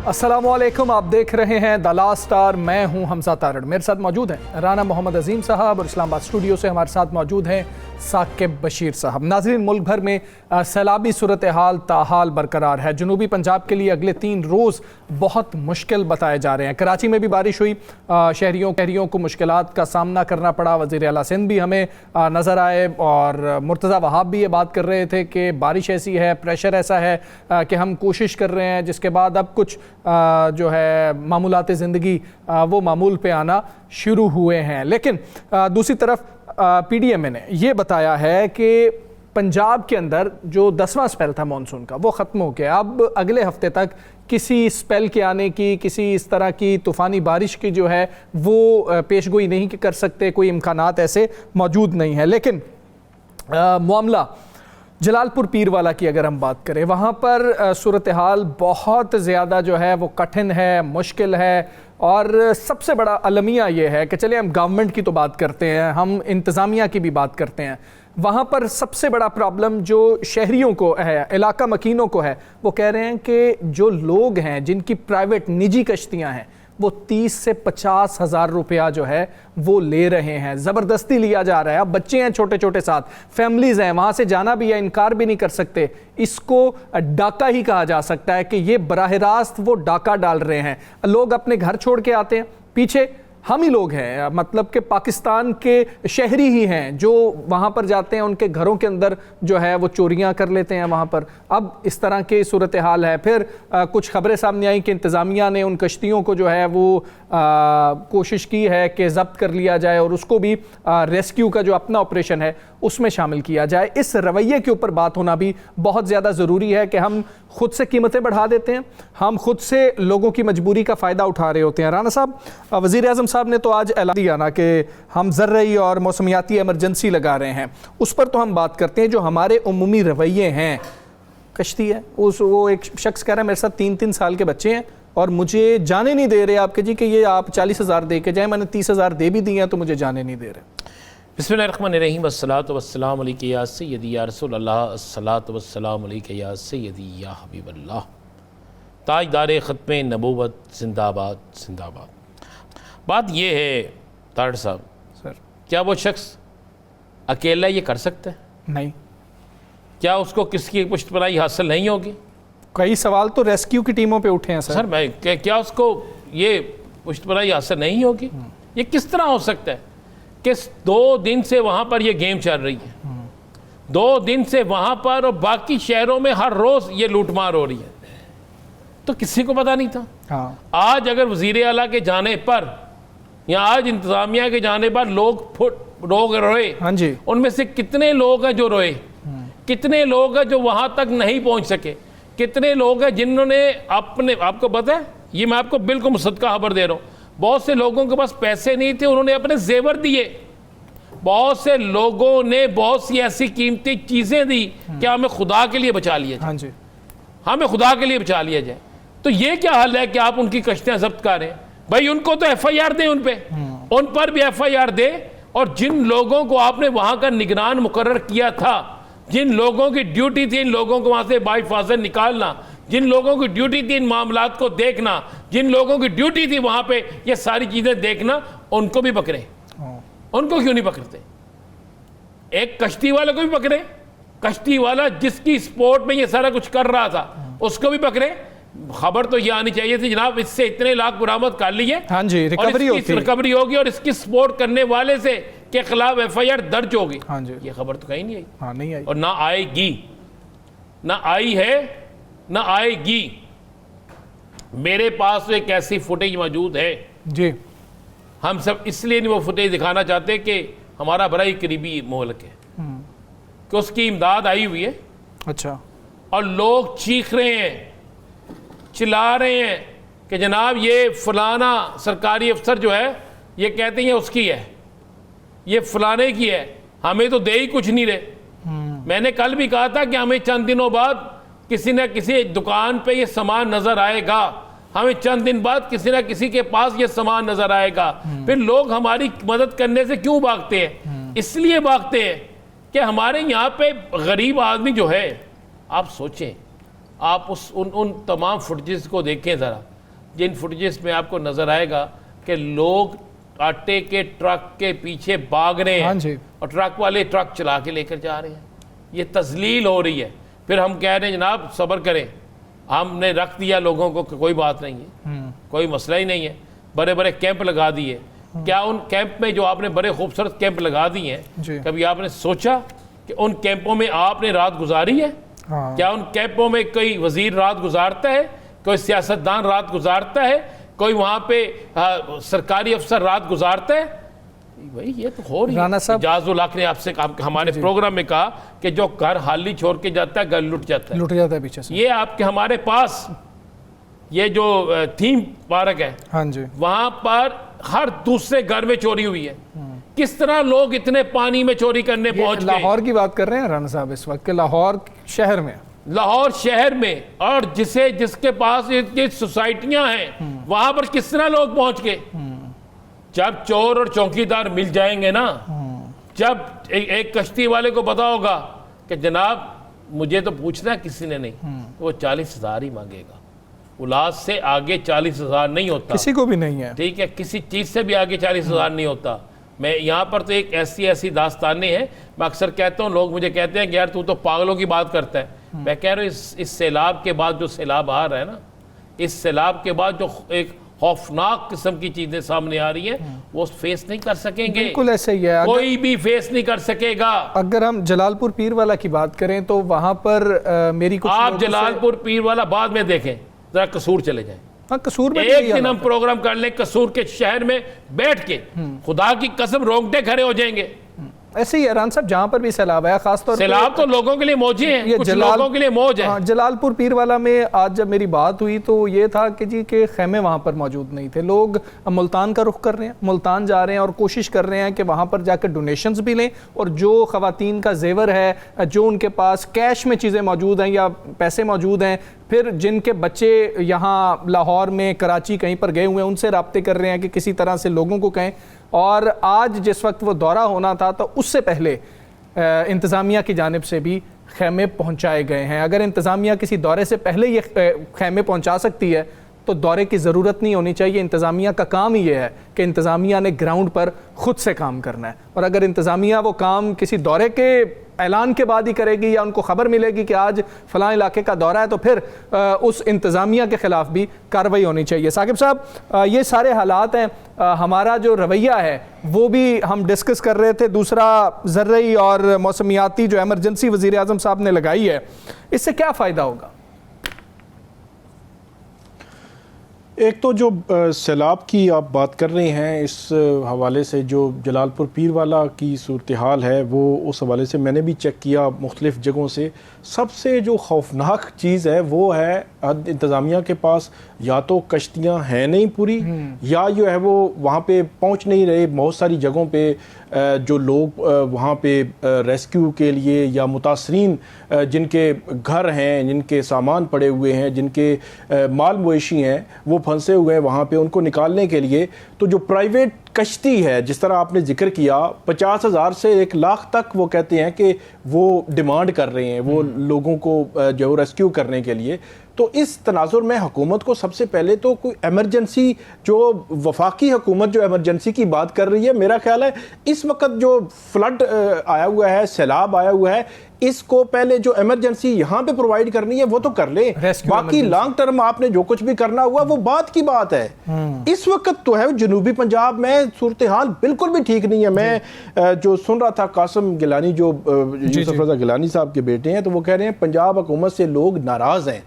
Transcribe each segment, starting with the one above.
السلام علیکم، آپ دیکھ رہے ہیں دا لاسٹ اسٹار، میں ہوں حمزہ تارڑ، میرے ساتھ موجود ہیں رانا محمد عظیم صاحب، اور اسلام آباد اسٹوڈیو سے ہمارے ساتھ موجود ہیں ثاقب بشیر صاحب۔ ناظرین، ملک بھر میں سیلابی صورتحال تاحال برقرار ہے۔ جنوبی پنجاب کے لیے اگلے 3 روز بہت مشکل بتائے جا رہے ہیں۔ کراچی میں بھی بارش ہوئی، شہریوں کو مشکلات کا سامنا کرنا پڑا۔ وزیر اعلیٰ سندھ بھی ہمیں نظر آئے اور مرتضیٰ وہاب بھی یہ بات کر رہے تھے کہ بارش ایسی ہے، پریشر ایسا ہے کہ ہم کوشش کر رہے ہیں، جس کے بعد اب کچھ جو ہے معمولات زندگی وہ معمول پہ آنا شروع ہوئے ہیں۔ لیکن دوسری طرف پی ڈی ایم اے نے یہ بتایا ہے کہ پنجاب کے اندر جو 10واں سپیل تھا مانسون کا وہ ختم ہو گیا۔ اب اگلے ہفتے تک کسی سپیل کے آنے کی، کسی اس طرح کی طوفانی بارش کی جو ہے وہ پیش گوئی نہیں کر سکتے، کوئی امکانات ایسے موجود نہیں ہیں۔ لیکن معاملہ جلال پور پیروالا کی اگر ہم بات کریں، وہاں پر صورتحال بہت زیادہ جو ہے وہ کٹھن ہے، مشکل ہے، اور سب سے بڑا المیہ یہ ہے کہ چلے ہم گورنمنٹ کی تو بات کرتے ہیں، ہم انتظامیہ کی بھی بات کرتے ہیں، وہاں پر سب سے بڑا پرابلم جو شہریوں کو ہے، علاقہ مکینوں کو ہے، وہ کہہ رہے ہیں کہ جو لوگ ہیں جن کی پرائیویٹ نجی کشتیاں ہیں وہ 30 سے 50 ہزار روپیہ جو ہے وہ لے رہے ہیں، زبردستی لیا جا رہا ہے۔ اب بچے ہیں چھوٹے چھوٹے ساتھ، فیملیز ہیں، وہاں سے جانا بھی ہے، انکار بھی نہیں کر سکتے۔ اس کو ڈاکہ ہی کہا جا سکتا ہے کہ یہ براہ راست وہ ڈاکہ ڈال رہے ہیں۔ لوگ اپنے گھر چھوڑ کے آتے ہیں، پیچھے ہم ہی لوگ ہیں، مطلب کہ پاکستان کے شہری ہی ہیں جو وہاں پر جاتے ہیں، ان کے گھروں کے اندر جو ہے وہ چوریاں کر لیتے ہیں وہاں پر۔ اب اس طرح کی صورتحال ہے۔ پھر کچھ خبریں سامنے آئیں کہ انتظامیہ نے ان کشتیوں کو جو ہے وہ کوشش کی ہے کہ ضبط کر لیا جائے اور اس کو بھی ریسکیو کا جو اپنا آپریشن ہے اس میں شامل کیا جائے۔ اس رویے کے اوپر بات ہونا بھی بہت زیادہ ضروری ہے کہ ہم خود سے قیمتیں بڑھا دیتے ہیں، ہم خود سے لوگوں کی مجبوری کا فائدہ اٹھا رہے ہوتے ہیں۔ رانا صاحب، وزیر اعظم صاحب نے تو آج اعلان دیا نا کہ ہم زرعی اور موسمیاتی ایمرجنسی لگا رہے ہیں، اس پر تو ہم بات کرتے ہیں۔ جو ہمارے عمومی رویے ہیں، کشتی ہے، وہ ایک شخص کہہ رہا ہے میرے ساتھ 3 سال کے بچے ہیں اور مجھے جانے نہیں دے رہے آپ کے جی کہ یہ آپ 40,000 دے کے جائیں، میں نے 30,000 دے بھی دی ہیں تو مجھے جانے نہیں دے رہے۔ بسم اللہ الرحمن الرحیم، الصلاۃ والسلام علیک یا سیدی یا رسول اللہ، الصلاۃ والسلام علیک یا سیدی یا حبیب اللہ، تاجدار ختم نبوت، زندہ آباد زندہ آباد۔ بات یہ ہے تارڑ صاحب، سر کیا وہ شخص اکیلا یہ کر سکتا ہے؟ نہیں۔ کیا اس کو کس کی پشت پناہی حاصل نہیں ہوگی؟ کئی سوال تو ریسکیو کی ٹیموں پہ اٹھے ہیں سر۔ میں کیا اس کو یہ پشت پناہی حاصل نہیں ہوگی؟ یہ کس طرح ہو سکتا ہے کہ 2 دن سے وہاں پر یہ گیم چل رہی ہے، 2 دن سے وہاں پر، اور باقی شہروں میں ہر روز یہ لوٹ مار ہو رہی ہے، تو کسی کو پتہ نہیں تھا؟ آج اگر وزیر اعلیٰ کے جانے پر یا آج انتظامیہ کے جانے پر لوگ روئے، ان میں سے کتنے لوگ ہیں جو روئے، کتنے لوگ ہیں جو وہاں تک نہیں پہنچ سکے، کتنے لوگ ہیں جنہوں نے آپ کو پتہ ہے، یہ میں آپ کو بالکل مصدقہ خبر دے رہا ہوں، بہت سے لوگوں کے پاس پیسے نہیں تھے، انہوں نے اپنے زیور دیے، بہت سے لوگوں نے بہت سی ایسی قیمتی چیزیں دی کہ ہمیں خدا کے لیے بچا لیا جائے، ہمیں خدا کے لیے بچا لیا جائے۔ تو یہ کیا حل ہے کہ آپ ان کی کشتیاں ضبط کریں؟ بھائی ان کو تو ایف آئی آر دیں، ان پہ، ان پر بھی ایف آئی آر دیں، اور جن لوگوں کو آپ نے وہاں کا نگران مقرر کیا تھا، جن لوگوں کی ڈیوٹی تھی ان لوگوں کو وہاں سے بائی فاضل نکالنا، جن لوگوں کی ڈیوٹی تھی ان معاملات کو دیکھنا، جن لوگوں کی ڈیوٹی تھی وہاں پہ یہ ساری چیزیں دیکھنا، ان کو بھی پکڑے۔ ان کو کیوں نہیں پکڑتے؟ ایک کشتی والے کو بھی پکڑے، کشتی والا جس کی سپورٹ میں یہ سارا کچھ کر رہا تھا اس کو بھی پکڑے۔ خبر تو یہ آنی چاہیے تھی جناب اس سے اتنے لاکھ برآمد کر لیے، ریکوری ہوگی، اور اس کی سپورٹ کرنے والے سے کے خلاف ایف آئی آر درج ہوگی۔ یہ خبر تو کہیں نہیں آئی، اور نہ آئے گی، نہ آئی ہے، نہ آئے گی۔ میرے پاس ایک ایسی فوٹیج موجود ہے جی، ہم سب اس لیے نہیں وہ فوٹیج دکھانا چاہتے کہ ہمارا بڑا ہی قریبی ملک ہے، کہ اس کی امداد آئی ہوئی ہے، اچھا، اور لوگ چیخ رہے ہیں، چلا رہے ہیں کہ جناب یہ فلانا سرکاری افسر جو ہے یہ کہتے ہیں اس کی ہے، یہ فلانے کی ہے، ہمیں تو دے ہی کچھ نہیں رہے۔ میں نے کل بھی کہا تھا کہ ہمیں چند دنوں بعد کسی نہ کسی دکان پہ یہ سامان نظر آئے گا، ہمیں چند دن بعد کسی نہ کسی کے پاس یہ سامان نظر آئے گا۔ پھر لوگ ہماری مدد کرنے سے کیوں بھاگتے ہیں؟ اس لیے بھاگتے ہیں کہ ہمارے یہاں پہ غریب آدمی جو ہے، آپ سوچیں، آپ ان تمام فوٹیجز کو دیکھیں ذرا، جن فوٹیجز میں آپ کو نظر آئے گا کہ لوگ آٹے کے ٹرک کے پیچھے بھاگ رہے ہیں اور ٹرک والے ٹرک چلا کے لے کر جا رہے ہیں. یہ تذلیل ہو رہی ہے. پھر ہم کہہ رہے ہیں جناب صبر کریں, ہم نے رکھ دیا لوگوں کو کہ کوئی بات نہیں ہے, کوئی مسئلہ ہی نہیں ہے, بڑے بڑے کیمپ لگا دیے. کیا ان کیمپ میں جو آپ نے بڑے خوبصورت کیمپ لگا دیے ہیں, کبھی آپ نے سوچا کہ ان کیمپوں میں آپ نے رات گزاری ہے؟ کیا ان کیمپوں میں کوئی وزیر رات گزارتا ہے, کوئی سیاستدان رات گزارتا ہے, کوئی وہاں پہ سرکاری افسر رات گزارتا ہے؟ بھائی یہ تو ہو رہی ہے. اجاز الحق نے آپ سے ہمارے پروگرام میں کہا کہ جو گھر خالی چھوڑ کے جاتا ہے گھر لٹ جاتا ہے پیچھے سے. یہ آپ کے ہمارے پاس یہ جو تھیم پارک ہے وہاں پر ہر دوسرے گھر میں چوری ہوئی ہے. کس طرح لوگ اتنے پانی میں چوری کرنے پہنچ گئے؟ لاہور کی بات کر رہے ہیں رانا صاحب اس وقت کہ لاہور شہر میں اور جس کے پاس یہ سوسائٹیاں ہیں وہاں پر کس طرح لوگ پہنچ گئے؟ جب چور اور چوکیدار مل جائیں گے نا, جب ایک کشتی والے کو پتا ہوگا کہ جناب مجھے تو پوچھنا کسی نے نہیں, تو وہ 40,000 ہی مانگے گا. اولاد سے آگے 40,000 نہیں ہوتا, کسی کو بھی نہیں ہے, ٹھیک ہے, کسی چیز سے بھی آگے 40,000 نہیں ہوتا. میں یہاں پر تو ایک ایسی داستانیں ہیں. میں اکثر کہتا ہوں, لوگ مجھے کہتے ہیں کہ یار تو پاگلوں کی بات کرتا ہے. میں کہہ رہا ہوں اس سیلاب کے بعد جو سیلاب آ رہا ہے نا, اس سیلاب کے بعد جو ایک خوفناک قسم کی چیزیں سامنے آ رہی ہیں وہ فیس نہیں کر سکیں گے. بالکل ایسے ہی ہے, کوئی بھی فیس نہیں کر سکے گا. اگر ہم جلال پور پیر والا کی بات کریں تو وہاں پر میری کچھ آپ جلال پور پیر والا بعد میں دیکھیں, ذرا قصور چلے جائیں. قصور میں ایک دن ہم پروگرام کر لیں قصور کے شہر میں بیٹھ کے, خدا کی قسم رونگٹے کھڑے ہو جائیں گے. ایسے ہی ایران صاحب جہاں پر بھی سیلاب ہے, خاص طور سیلاب تو لوگوں کے لیے موجیں ہیں, کچھ لوگوں کے لیے موج ہے. جلال پور پیر والا میں آج جب میری بات ہوئی تو یہ تھا کہ جی کہ خیمے وہاں پر موجود نہیں تھے. لوگ ملتان کا رخ کر رہے ہیں, ملتان جا رہے ہیں اور کوشش کر رہے ہیں کہ وہاں پر جا کر ڈونیشنز بھی لیں, اور جو خواتین کا زیور ہے, جو ان کے پاس کیش میں چیزیں موجود ہیں یا پیسے موجود ہیں, پھر جن کے بچے یہاں لاہور میں کراچی کہیں پر گئے ہوئے ہیں, ان سے رابطے کر رہے ہیں کہ کسی طرح سے لوگوں کو کہیں. اور آج جس وقت وہ دورہ ہونا تھا تو اس سے پہلے انتظامیہ کی جانب سے بھی خیمے پہنچائے گئے ہیں. اگر انتظامیہ کسی دورے سے پہلے یہ خیمے پہنچا سکتی ہے تو دورے کی ضرورت نہیں ہونی چاہیے. انتظامیہ کا کام ہی یہ ہے کہ انتظامیہ نے گراؤنڈ پر خود سے کام کرنا ہے, اور اگر انتظامیہ وہ کام کسی دورے کے اعلان کے بعد ہی کرے گی یا ان کو خبر ملے گی کہ آج فلاں علاقے کا دورہ ہے, تو پھر اس انتظامیہ کے خلاف بھی کارروائی ہونی چاہیے. ثاقب صاحب, یہ سارے حالات ہیں, ہمارا جو رویہ ہے وہ بھی ہم ڈسکس کر رہے تھے. دوسرا زرعی اور موسمیاتی جو ایمرجنسی وزیر اعظم صاحب نے لگائی ہے, اس سے کیا فائدہ ہوگا؟ ایک تو جو سیلاب کی آپ بات کر رہے ہیں, اس حوالے سے جو جلال پور پیر والا کی صورتحال ہے وہ اس حوالے سے میں نے بھی چیک کیا مختلف جگہوں سے. سب سے جو خوفناک چیز ہے وہ ہے انتظامیہ کے پاس یا تو کشتیاں ہیں نہیں پوری, یا جو ہے وہ وہاں پہ پہنچ نہیں رہے. بہت ساری جگہوں پہ جو لوگ وہاں پہ ریسکیو کے لیے یا متاثرین جن کے گھر ہیں, جن کے سامان پڑے ہوئے ہیں, جن کے مال مویشی ہیں, وہ پھنسے ہوئے ہیں وہاں پہ, ان کو نکالنے کے لیے تو جو پرائیویٹ کشتی ہے, جس طرح آپ نے ذکر کیا, 50,000 سے 1,00,000 تک وہ کہتے ہیں کہ وہ ڈیمانڈ کر رہے ہیں وہ لوگوں کو جو ریسکیو کرنے کے لیے. تو اس تناظر میں حکومت کو سب سے پہلے تو کوئی ایمرجنسی, جو وفاقی حکومت جو ایمرجنسی کی بات کر رہی ہے, میرا خیال ہے اس وقت جو فلڈ آیا ہوا ہے, سیلاب آیا ہوا ہے, اس کو پہلے جو ایمرجنسی یہاں پہ پرووائڈ کرنی ہے وہ تو کر لیں. باقی لانگ ٹرم آپ نے جو کچھ بھی کرنا ہوا وہ بات کی بات ہے. اس وقت تو ہے جنوبی پنجاب میں صورتحال بالکل بھی ٹھیک نہیں ہے. میں جو سن رہا تھا قاسم گیلانی, جو یوسف رضا گیلانی صاحب کے بیٹے ہیں, تو وہ کہہ رہے ہیں پنجاب حکومت سے لوگ ناراض ہیں.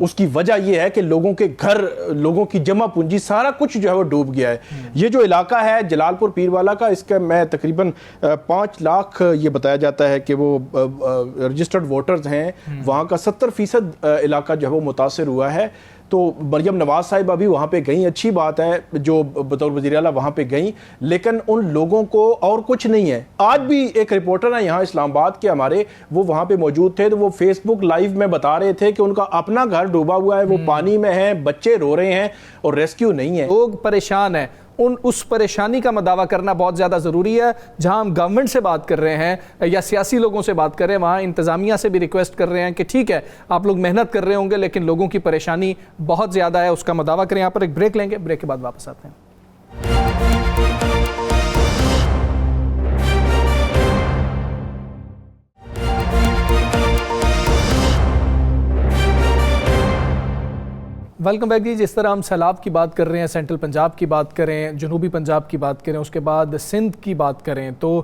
اس کی وجہ یہ ہے کہ لوگوں کے گھر, لوگوں کی جمع پونجی, سارا کچھ جو ہے وہ ڈوب گیا ہے. یہ جو علاقہ ہے جلال پور پیر والا کا, اس کا میں تقریباً 5 لاکھ یہ بتایا جاتا ہے کہ وہ رجسٹرڈ ووٹرز ہیں, وہاں کا 70% علاقہ جو ہے وہ متاثر ہوا ہے. تو مریم نواز صاحب ابھی وہاں پہ گئیں, اچھی بات ہے جو بطور وزیر اعلیٰ وہاں پہ گئیں, لیکن ان لوگوں کو اور کچھ نہیں ہے. آج بھی ایک رپورٹر ہیں یہاں اسلام آباد کے ہمارے, وہ وہاں پہ موجود تھے, تو وہ فیس بک لائیو میں بتا رہے تھے کہ ان کا اپنا گھر ڈوبا ہوا ہے, وہ پانی میں ہیں, بچے رو رہے ہیں اور ریسکیو نہیں ہے. لوگ پریشان ہیں, اس پریشانی کا مداوع کرنا بہت زیادہ ضروری ہے. جہاں ہم گورنمنٹ سے بات کر رہے ہیں یا سیاسی لوگوں سے بات کر رہے ہیں, وہاں انتظامیہ سے بھی ریکویسٹ کر رہے ہیں کہ ٹھیک ہے آپ لوگ محنت کر رہے ہوں گے لیکن لوگوں کی پریشانی بہت زیادہ ہے, اس کا مداوع کریں. یہاں پر ایک بریک لیں گے, بریک کے بعد واپس آتے ہیں. ویلکم بیک جی. جس طرح ہم سیلاب کی بات کر رہے ہیں, سینٹرل پنجاب کی بات کریں, جنوبی پنجاب کی بات کریں, اس کے بعد سندھ کی بات کریں, تو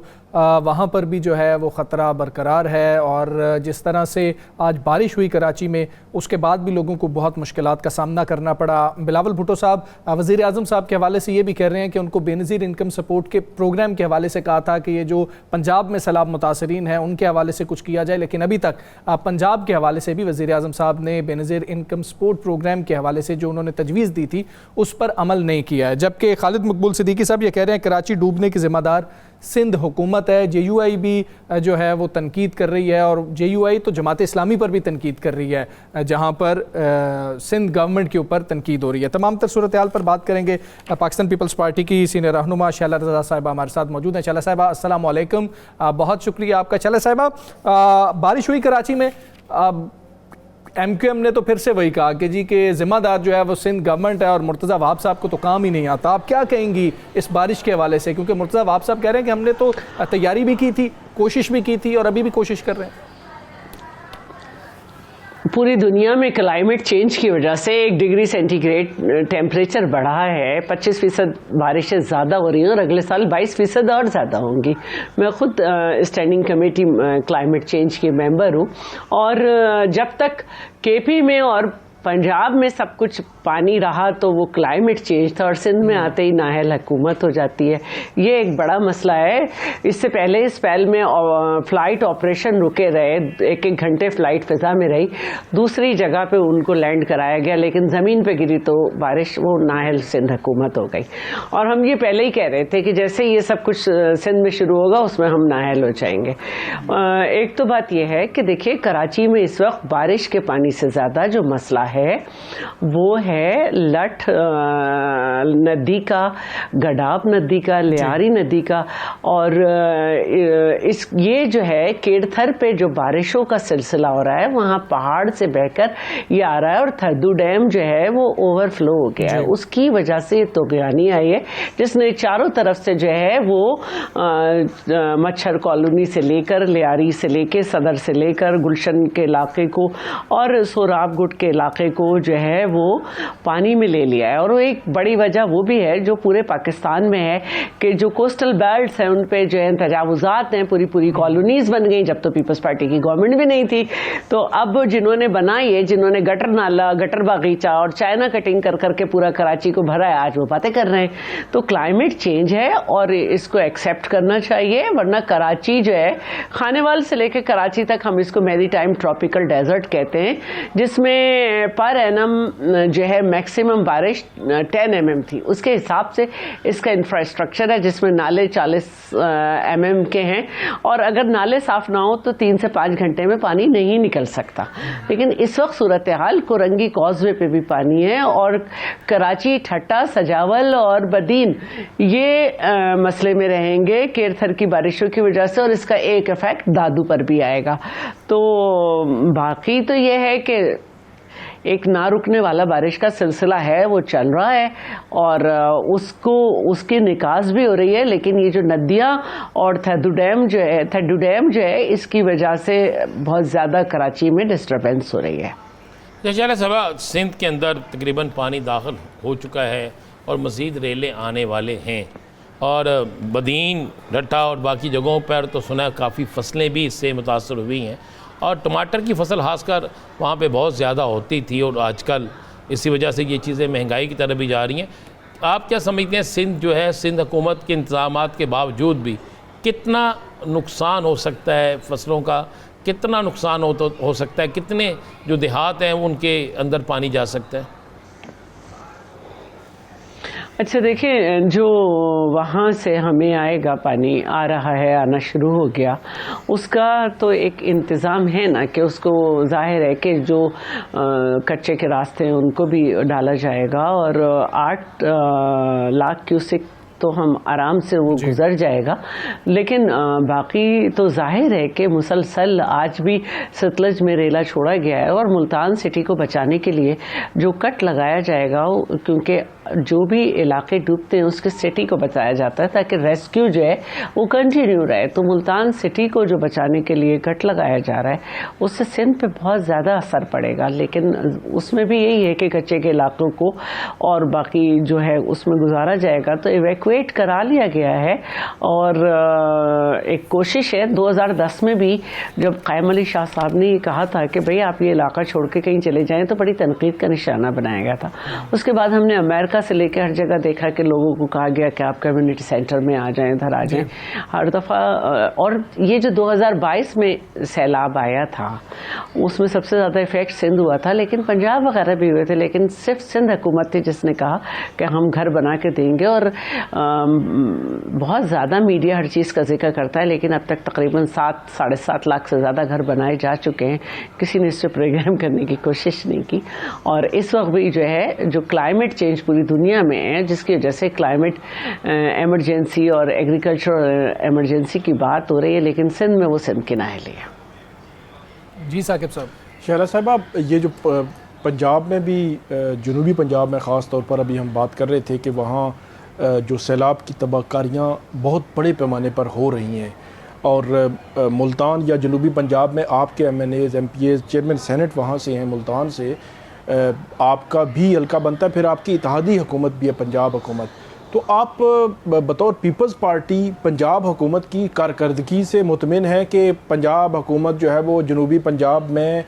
وہاں پر بھی جو ہے وہ خطرہ برقرار ہے. اور جس طرح سے آج بارش ہوئی کراچی میں, اس کے بعد بھی لوگوں کو بہت مشکلات کا سامنا کرنا پڑا. بلاول بھٹو صاحب وزیر اعظم صاحب کے حوالے سے یہ بھی کہہ رہے ہیں کہ ان کو بے نظیر انکم سپورٹ کے پروگرام کے حوالے سے کہا تھا کہ یہ جو پنجاب میں سیلاب متاثرین ہیں ان کے حوالے سے کچھ کیا جائے, لیکن ابھی تک پنجاب کے حوالے سے بھی وزیر اعظم صاحب نے بے نظیر انکم سپورٹ پروگرام کے حوالے سے جو انہوں نے تجویز دی تھی اس پر عمل نہیں کیا ہے. جبکہ خالد مقبول صدیقی صاحب یہ کہہ رہے ہیں کراچی ڈوبنے کی ذمہ دار سندھ حکومت ہے. جے یو آئی بھی جو ہے وہ تنقید کر رہی ہے, اور جے یو آئی تو جماعت اسلامی پر بھی تنقید کر رہی ہے, جہاں پر سندھ گورنمنٹ کے اوپر تنقید ہو رہی ہے. تمام تر صورتحال پر بات کریں گے. پاکستان پیپلز پارٹی کی سینئر رہنما شعلہ رضا صاحبہ ہمارے ساتھ موجود ہیں. شعلہ صاحبہ السلام علیکم, بہت شکریہ آپ کا. شعلہ صاحبہ بارش ہوئی کراچی میں, ایم کیو ایم نے تو پھر سے وہی کہا کہ جی کہ ذمہ دار جو ہے وہ سندھ گورنمنٹ ہے اور مرتضیٰ وہاب صاحب کو تو کام ہی نہیں آتا. آپ کیا کہیں گی اس بارش کے حوالے سے, کیونکہ مرتضیٰ وہاب صاحب کہہ رہے ہیں کہ ہم نے تو تیاری بھی کی تھی, کوشش بھی کی تھی اور ابھی بھی کوشش کر رہے ہیں. پوری دنیا میں کلائمیٹ چینج کی وجہ سے 1 ڈگری سینٹی گریڈ ٹیمپریچر بڑھا ہے, 25% بارشیں زیادہ ہو رہی ہیں اور اگلے سال 22% اور زیادہ ہوں گی. میں خود اسٹینڈنگ کمیٹی کلائمیٹ چینج کی ممبر ہوں, اور جب تک کے پی میں اور پنجاب میں سب کچھ پانی رہا تو وہ کلائمیٹ چینج تھا, اور سندھ میں آتے ہی نااہل حکومت ہو جاتی ہے. یہ ایک بڑا مسئلہ ہے. اس سے پہلے اس اسپیل میں فلائٹ آپریشن رکے رہے, 1-1 گھنٹے فلائٹ فضا میں رہی, دوسری جگہ پہ ان کو لینڈ کرایا گیا, لیکن زمین پہ گری تو بارش وہ نااہل سندھ حکومت ہو گئی. اور ہم یہ پہلے ہی کہہ رہے تھے کہ جیسے یہ سب کچھ سندھ میں شروع ہوگا اس میں ہم نااہل ہو جائیں گے. ایک تو بات یہ ہے کہ دیکھیے کراچی میں اس وقت بارش کے پانی سے زیادہ جو مسئلہ ہے وہ ہے لٹھ ندی کا, گڈاب ندی کا, لیاری ندی کا, اور یہ جو ہے کیڑتھر پہ جو بارشوں کا سلسلہ ہو رہا ہے وہاں پہاڑ سے بہ کر یہ آ رہا ہے, اور تھردو ڈیم جو ہے وہ اوور فلو ہو گیا ہے. اس کی وجہ سے یہ طوفانی آئی ہے جس نے چاروں طرف سے جو ہے وہ مچھر کالونی سے لے کر, لیاری سے لے کے, صدر سے لے کر گلشن کے علاقے کو اور سوراب گٹ کے علاقے کو جو ہے وہ پانی میں لے لیا ہے. اور وہ ایک بڑی وجہ وہ بھی ہے جو پورے پاکستان میں ہے کہ جو کوسٹل بیلٹس ہیں ان پہ جو ہے تجاوزات ہیں, پوری کالونیز بن گئیں. جب تو پیپلز پارٹی کی گورنمنٹ بھی نہیں تھی تو اب جنہوں نے بنائی ہے, جنہوں نے گٹر نالا, گٹر باغیچہ اور چائنا کٹنگ کر کے پورا کراچی کو بھرا ہے, آج وہ باتیں کر رہے ہیں. تو کلائمیٹ چینج ہے اور اس کو ایکسیپٹ کرنا چاہیے, ورنہ کراچی جو ہے خانیوال سے لے کے کراچی تک ہم اس کو میری ٹائم ٹراپیکل ڈیزرٹ کہتے ہیں, جس میں پر اینم جو ہے میکسیمم بارش 10 mm تھی. اس کے حساب سے اس کا انفراسٹرکچر ہے جس میں نالے 40 mm کے ہیں, اور اگر نالے صاف نہ ہو تو 3 سے 5 گھنٹے میں پانی نہیں نکل سکتا. لیکن اس وقت صورتحال کورنگی کازوے پہ بھی پانی ہے, اور کراچی, ٹھٹا, سجاول اور بدین یہ مسئلے میں رہیں گے کیرتھر کی بارشوں کی وجہ سے, اور اس کا ایک ایفیکٹ دادو پر بھی آئے گا. تو باقی تو یہ ہے کہ ایک نہ رکنے والا بارش کا سلسلہ ہے, وہ چل رہا ہے, اور اس کی نکاس بھی ہو رہی ہے. لیکن یہ جو ندیاں اور تھردو ڈیم جو ہے اس کی وجہ سے بہت زیادہ کراچی میں ڈسٹربنس ہو رہی ہے. شعلہ صاحبہ, سندھ کے اندر تقریباً پانی داخل ہو چکا ہے اور مزید ریلیں آنے والے ہیں, اور بدین, ڈھٹا اور باقی جگہوں پر تو سنا کافی فصلیں بھی اس سے متاثر ہوئی ہیں, اور ٹماٹر کی فصل خاص کر وہاں پہ بہت زیادہ ہوتی تھی, اور آج کل اسی وجہ سے یہ چیزیں مہنگائی کی طرف بھی جا رہی ہیں. آپ کیا سمجھتے ہیں سندھ جو ہے, سندھ حکومت کے انتظامات کے باوجود بھی کتنا نقصان ہو سکتا ہے فصلوں کا, کتنا نقصان ہو سکتا ہے, کتنے جو دیہات ہیں ان کے اندر پانی جا سکتا ہے؟ اچھا دیکھیں، جو وہاں سے ہمیں آئے گا پانی، آ رہا ہے، آنا شروع ہو گیا، اس کا تو ایک انتظام ہے نا کہ اس کو ظاہر ہے کہ جو کچے کے راستے ہیں ان کو بھی ڈالا جائے گا، اور 8 لاکھ کیوسک تو ہم آرام سے وہ گزر جائے گا. لیکن باقی تو ظاہر ہے کہ مسلسل آج بھی ستلج میں ریلا چھوڑا گیا ہے، اور ملتان سٹی کو بچانے کے لیے جو کٹ لگایا جائے گا، کیونکہ جو بھی علاقے ڈوبتے ہیں اس کے سٹی کو بچایا جاتا ہے تاکہ ریسکیو جو ہے وہ کنٹینیو رہے. تو ملتان سٹی کو جو بچانے کے لیے کٹ لگایا جا رہا ہے اس سے سندھ پہ بہت زیادہ اثر پڑے گا. لیکن اس میں بھی یہی ہے کہ کچے کے علاقوں کو اور باقی جو ہے اس میں گزارا جائے گا. تو ایویکویٹ کرا لیا گیا ہے، اور ایک کوشش ہے 2010 میں بھی جب قائم علی شاہ صاحب نے یہ کہا تھا کہ بھئی آپ یہ علاقہ چھوڑ کے کہیں چلے جائیں تو بڑی تنقید کا نشانہ بنایا گیا تھا. اس کے بعد ہم نے امریکہ سے لے کے ہر جگہ دیکھا کہ لوگوں کو کہا گیا کہ آپ کمیونٹی سینٹر میں آ جائیں، ادھر آ جائیں ہر دفعہ. اور یہ جو 2022 میں سیلاب آیا تھا اس میں سب سے زیادہ افیکٹ سندھ ہوا تھا، لیکن پنجاب وغیرہ بھی ہوئے تھے. لیکن صرف سندھ حکومت تھی جس نے کہا کہ ہم گھر بنا کے دیں گے، اور بہت زیادہ میڈیا ہر چیز کا ذکر کرتا ہے، لیکن اب تک تقریباً 7-7.5 لاکھ سے زیادہ گھر بنائے جا چکے ہیں. کسی نے اس پہ پروگرام کرنے کی کوشش نہیں کی. اور اس وقت بھی جو ہے جو کلائمیٹ چینج پوری دنیا میں ہے، جس کی وجہ سے کلائمیٹ ایمرجنسی اور ایگریکلچرل ایمرجنسی کی بات ہو رہی ہے، لیکن سندھ میں وہ سندھ کی نااہلی ہے. جی ثاقب صاحب. شہلا صاحبہ، یہ جو پنجاب میں بھی، جنوبی پنجاب میں خاص طور پر ابھی ہم بات کر رہے تھے کہ وہاں جو سیلاب کی تباہ کاریاں بہت بڑے پیمانے پر ہو رہی ہیں، اور ملتان یا جنوبی پنجاب میں آپ کے M N As, M P As, chairman senate وہاں سے ہیں ملتان سے، آپ کا بھی حلقہ بنتا ہے، پھر آپ کی اتحادی حکومت بھی ہے پنجاب حکومت. تو آپ بطور پیپلز پارٹی پنجاب حکومت کی کارکردگی سے مطمئن ہیں کہ پنجاب حکومت جو ہے وہ جنوبی پنجاب میں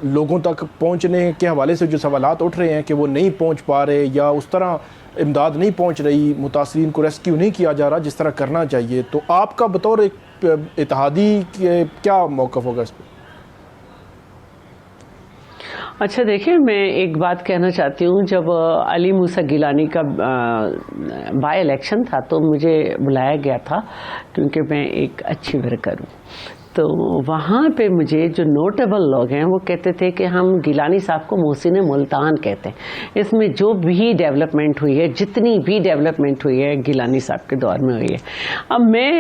لوگوں تک پہنچنے کے حوالے سے جو سوالات اٹھ رہے ہیں کہ وہ نہیں پہنچ پا رہے، یا اس طرح امداد نہیں پہنچ رہی، متاثرین کو ریسکیو نہیں کیا جا رہا جس طرح کرنا چاہیے، تو آپ کا بطور ایک اتحادی کیا موقف ہوگا اس پہ؟ اچھا دیکھیں، میں ایک بات کہنا چاہتی ہوں. جب علی موسیٰ گیلانی کا بائی الیکشن تھا تو مجھے بلایا گیا تھا کیونکہ میں ایک اچھی ورکر ہوں. تو وہاں پہ مجھے جو نوٹیبل لوگ ہیں وہ کہتے تھے کہ ہم گیلانی صاحب کو محسن ملتان کہتے ہیں. اس میں جو بھی ڈیولپمنٹ ہوئی ہے، جتنی بھی ڈیولپمنٹ ہوئی ہے گیلانی صاحب کے دور میں ہوئی ہے. اب میں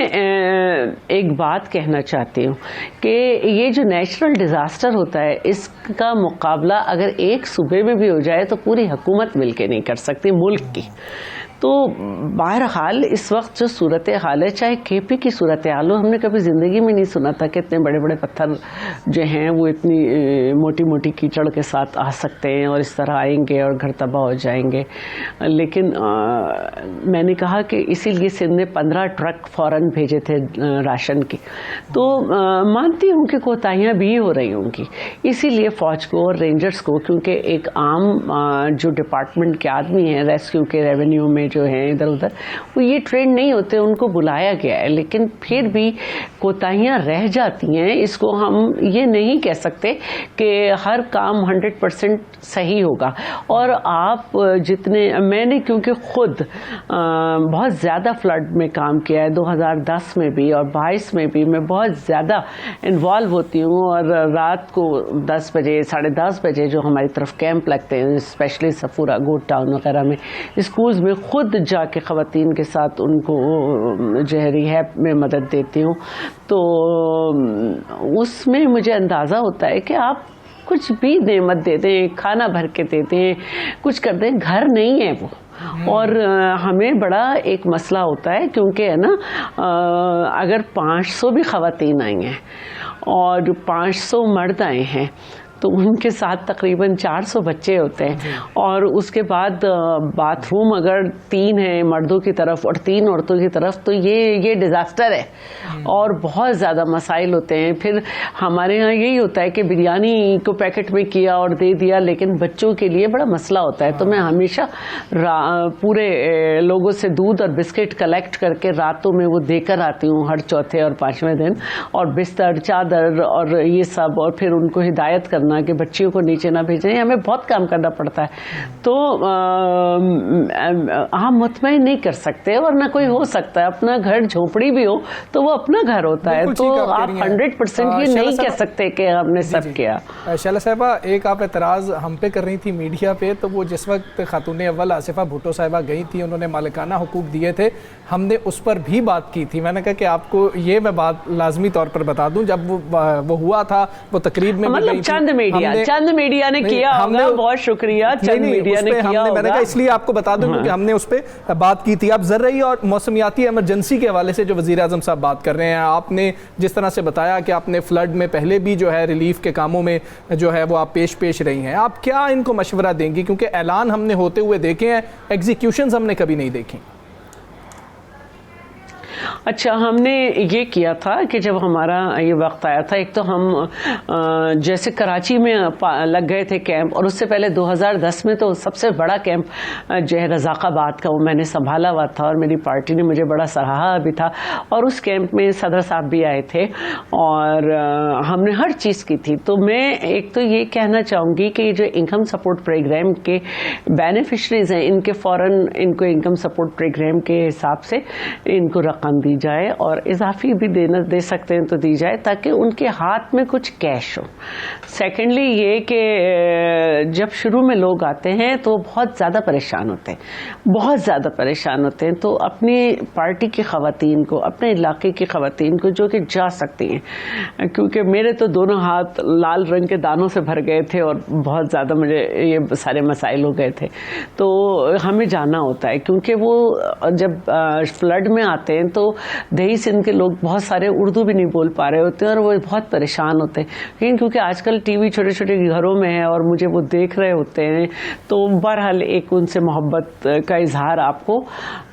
ایک بات کہنا چاہتی ہوں کہ یہ جو نیچرل ڈیزاسٹر ہوتا ہے اس کا مقابلہ اگر ایک صوبے میں بھی ہو جائے تو پوری حکومت مل کے نہیں کر سکتی ملک کی. تو بہرحال اس وقت جو صورتحال ہے، چاہے کے پی کی صورتحال ہو، ہم نے کبھی زندگی میں نہیں سنا تھا کہ اتنے بڑے بڑے پتھر جو ہیں وہ اتنی موٹی موٹی کیچڑ کے ساتھ آ سکتے ہیں اور اس طرح آئیں گے اور گھر تباہ ہو جائیں گے. لیکن میں نے کہا کہ اسی لیے سندھ نے 15 ٹرک فوراً بھیجے تھے راشن کی. تو مانتی ہوں کہ کوتاہیاں بھی ہو رہی ہوں گی، اسی لیے فوج کو اور رینجرز کو، کیونکہ ایک عام جو ڈپارٹمنٹ کے آدمی ہیں ریسکیو کے، ریونیو میں جو ہیں ادھر ادھر، وہ یہ ٹرینڈ نہیں ہوتے، ان کو بلایا گیا ہے. لیکن پھر بھی کوتاہیاں رہ جاتی ہیں. اس کو ہم یہ نہیں کہہ سکتے کہ ہر کام 100% صحیح ہوگا. اور آپ جتنے، میں نے کیونکہ خود بہت زیادہ فلڈ میں کام کیا ہے 2010 میں بھی اور 22 میں بھی، میں بہت زیادہ انوالو ہوتی ہوں. اور رات کو 10 بجے 10:30 بجے جو ہماری طرف کیمپ لگتے ہیں، اسپیشلی سفورہ، گوٹ ٹاؤن وغیرہ میں، اسکولز میں خود جا کے خواتین کے ساتھ ان کو جو ہے ریہیب میں مدد دیتی ہوں. تو اس میں مجھے اندازہ ہوتا ہے کہ آپ کچھ بھی نعمت دے دیں، کھانا بھر کے دے دیں، کچھ کر دیں، گھر نہیں ہے وہ. اور ہمیں بڑا ایک مسئلہ ہوتا ہے کیونکہ ہے نا، اگر 500 بھی خواتین آئی ہیں اور 500 مرد آئے ہیں تو ان کے ساتھ تقریباً 400 بچے ہوتے ہیں. اور اس کے بعد باتھ روم اگر 3 ہیں مردوں کی طرف اور 3 عورتوں کی طرف، تو یہ ڈیزاسٹر ہے اور بہت زیادہ مسائل ہوتے ہیں. پھر ہمارے ہاں یہی ہوتا ہے کہ بریانی کو پیکٹ میں کیا اور دے دیا، لیکن بچوں کے لیے بڑا مسئلہ ہوتا ہے. تو میں ہمیشہ پورے لوگوں سے دودھ اور بسکٹ کلیکٹ کر کے راتوں میں وہ دے کر آتی ہوں ہر چوتھے اور 5ویں دن، اور بستر، چادر اور یہ سب، اور پھر ان کو ہدایت کرنا کرنا کہ بچیوں کو نیچے نہ بھیجیں، ہمیں بہت کام کرنا پڑتا ہے. تو ہم مطمئن نہیں کر سکتے، اور نہ کوئی ہو سکتا ہے. اپنا گھر جھونپڑی بھی ہو تو وہ اپنا گھر ہوتا ہے، تو آپ 100% یہ نہیں کہہ سکتے کہ ہم نے سب کیا. شعلہ صاحبہ، ایک آپ اعتراض ہم پہ کر رہی تھی میڈیا پہ، تو وہ جس وقت خاتون اول آصفہ بھٹو صاحبہ گئی تھی، انہوں نے مالکانہ حقوق دیے تھے، ہم نے اس پر بھی بات کی تھی. میں نے کہا کہ آپ کو یہ میں بات لازمی طور پر بتا دوں، جب وہ ہوا تھا وہ تقریب میں مطلب چند میڈیا نے کیا ہوگا. بہت شکریہ، چند میڈیا نے کیا ہوگا. میں نے کہا اس لیے آپ کو بتا دوں کہ ہم نے اس پہ بات کی تھی. اب زرعی اور موسمیاتی ایمرجنسی کے حوالے سے جو وزیر اعظم صاحب بات کر رہے ہیں، آپ نے جس طرح سے بتایا کہ آپ نے فلڈ میں پہلے بھی جو ہے ریلیف کے کاموں میں جو ہے وہ آپ پیش رہی ہیں، آپ کیا ان کو مشورہ دیں گی؟ کیونکہ اعلان ہم نے ہوتے ہوئے دیکھے ہیں، ایگزیکیوشنز ہم نے کبھی نہیں دیکھی. اچھا، ہم نے یہ کیا تھا کہ جب ہمارا یہ وقت آیا تھا، ایک تو ہم جیسے کراچی میں لگ گئے تھے کیمپ، اور اس سے پہلے 2010 میں تو سب سے بڑا کیمپ جو ہے رزاق آباد کا، وہ میں نے سنبھالا ہوا تھا اور میری پارٹی نے مجھے بڑا سراہا بھی تھا. اور اس کیمپ میں صدر صاحب بھی آئے تھے اور ہم نے ہر چیز کی تھی. تو میں ایک تو یہ کہنا چاہوں گی کہ جو انکم سپورٹ پروگرام کے بینیفیشریز ہیں، ان کے فوراً ان کو انکم سپورٹ پروگرام کے حساب سے ان کو رقم دی جائے، اور اضافی بھی دے سکتے ہیں تو دی جائے، تاکہ ان کے ہاتھ میں کچھ کیش ہو. سیکنڈلی یہ کہ جب شروع میں لوگ آتے ہیں تو بہت زیادہ پریشان ہوتے ہیں، تو اپنی پارٹی کی خواتین کو، اپنے علاقے کی خواتین کو جو کہ جا سکتی ہیں، کیونکہ میرے تو دونوں ہاتھ لال رنگ کے دانوں سے بھر گئے تھے اور بہت زیادہ مجھے یہ سارے مسائل ہو گئے تھے. تو ہمیں جانا ہوتا ہے، کیونکہ وہ جب فلڈ میں آتے ہیں تو دیہی سندھ کے لوگ بہت سارے اردو بھی نہیں بول پا رہے ہوتے ہیں اور وہ بہت پریشان ہوتے ہیں. لیکن کیونکہ آج کل ٹی وی چھوٹے چھوٹے گھروں میں ہے اور مجھے وہ دیکھ رہے ہوتے ہیں، تو بہرحال ایک ان سے محبت کا اظہار آپ کو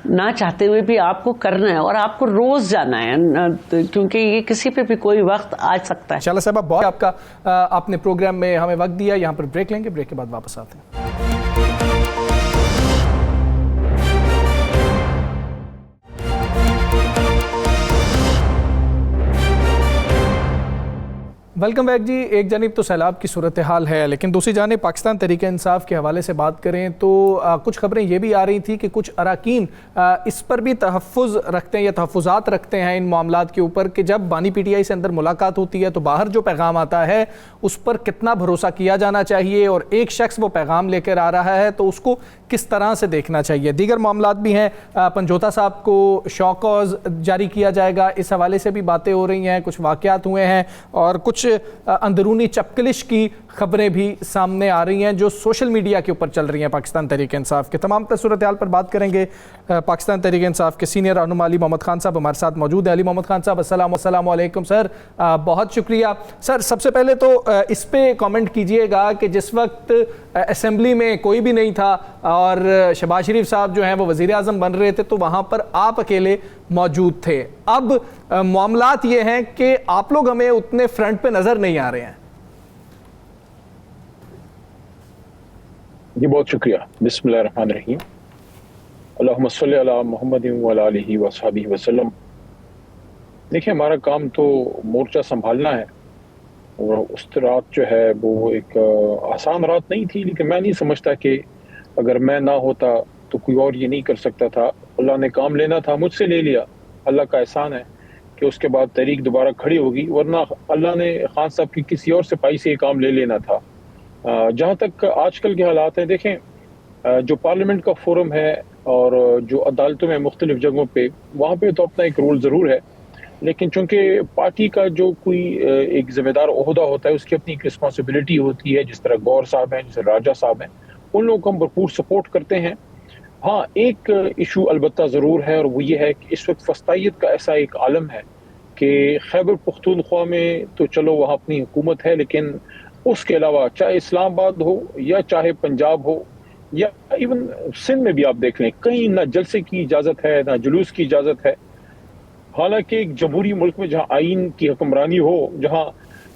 نہ چاہتے ہوئے بھی آپ کو کرنا ہے، اور آپ کو روز جانا ہے، کیونکہ یہ کسی پہ بھی کوئی وقت آ سکتا ہے. شعلہ صاحبہ، بہت آپ کا آپ نے پروگرام میں ہمیں وقت دیا. یہاں پر بریک لیں گے، بریک کے بعد واپس آتے ہیں. ویلکم بیک جی. ایک جانب تو سیلاب کی صورتحال ہے، لیکن دوسری جانب پاکستان تحریک انصاف کے حوالے سے بات کریں تو کچھ خبریں یہ بھی آ رہی تھی کہ کچھ اراکین اس پر بھی تحفظ رکھتے ہیں یا تحفظات رکھتے ہیں ان معاملات کے اوپر، کہ جب بانی پی ٹی آئی سے اندر ملاقات ہوتی ہے تو باہر جو پیغام آتا ہے اس پر کتنا بھروسہ کیا جانا چاہیے، اور ایک شخص وہ پیغام لے کر آ رہا ہے تو اس کو کس طرح سے دیکھنا چاہیے. دیگر معاملات بھی ہیں. پنجوتا صاحب کو شو کاز جاری کیا جائے گا، اس حوالے سے بھی باتیں ہو رہی ہیں. کچھ واقعات ہوئے ہیں اور کچھ اندرونی چپکلش کی خبریں بھی سامنے آ رہی ہیں جو سوشل میڈیا کے اوپر چل رہی ہیں پاکستان تحریک انصاف کے. تمام تر صورتحال پر بات کریں گے. پاکستان تحریک انصاف کے سینئر رہنما علی محمد خان صاحب ہمارے ساتھ موجود ہیں. علی محمد خان صاحب السلام علیکم. سر بہت شکریہ. سر سب سے پہلے تو اس پہ کامنٹ کیجئے گا کہ جس وقت اسمبلی میں کوئی بھی نہیں تھا اور شہباز شریف صاحب جو ہیں وہ وزیر اعظم بن رہے تھے تو وہاں پر آپ اکیلے موجود تھے. اب معاملات یہ ہیں کہ آپ لوگ ہمیں اتنے فرنٹ پہ نظر نہیں آ رہے ہیں. جی بہت شکریہ. بسم اللہ الرحمن الرحیم. اللہم صلی علی محمد وعلی آلہ وصحبہ وسلم. دیکھیں، ہمارا کام تو مورچہ سنبھالنا ہے، اور اس رات جو ہے وہ ایک آسان رات نہیں تھی، لیکن میں نہیں سمجھتا کہ اگر میں نہ ہوتا تو کوئی اور یہ نہیں کر سکتا تھا. اللہ نے کام لینا تھا، مجھ سے لے لیا. اللہ کا احسان ہے کہ اس کے بعد تحریک دوبارہ کھڑی ہوگی، ورنہ اللہ نے خان صاحب کی کسی اور سپاہی سے یہ کام لے لینا تھا. جہاں تک آج کل کے حالات ہیں، دیکھیں جو پارلیمنٹ کا فورم ہے اور جو عدالتوں میں مختلف جگہوں پہ، وہاں پہ تو اپنا ایک رول ضرور ہے، لیکن چونکہ پارٹی کا جو کوئی ایک ذمہ دار عہدہ ہوتا ہے اس کی اپنی ایک رسپانسبلٹی ہوتی ہے. جس طرح گور صاحب ہیں، جیسے راجہ صاحب ہیں، ان لوگوں کو ہم بھرپور سپورٹ کرتے ہیں. ہاں، ایک ایشو البتہ ضرور ہے، اور وہ یہ ہے کہ اس وقت فسطائیت کا ایسا ایک عالم ہے کہ خیبر پختونخوا میں تو چلو وہاں اپنی حکومت ہے، لیکن اس کے علاوہ چاہے اسلام آباد ہو یا چاہے پنجاب ہو یا ایون سندھ میں بھی آپ دیکھ لیں، کہیں نہ جلسے کی اجازت ہے نہ جلوس کی اجازت ہے. حالانکہ ایک جمہوری ملک میں جہاں آئین کی حکمرانی ہو، جہاں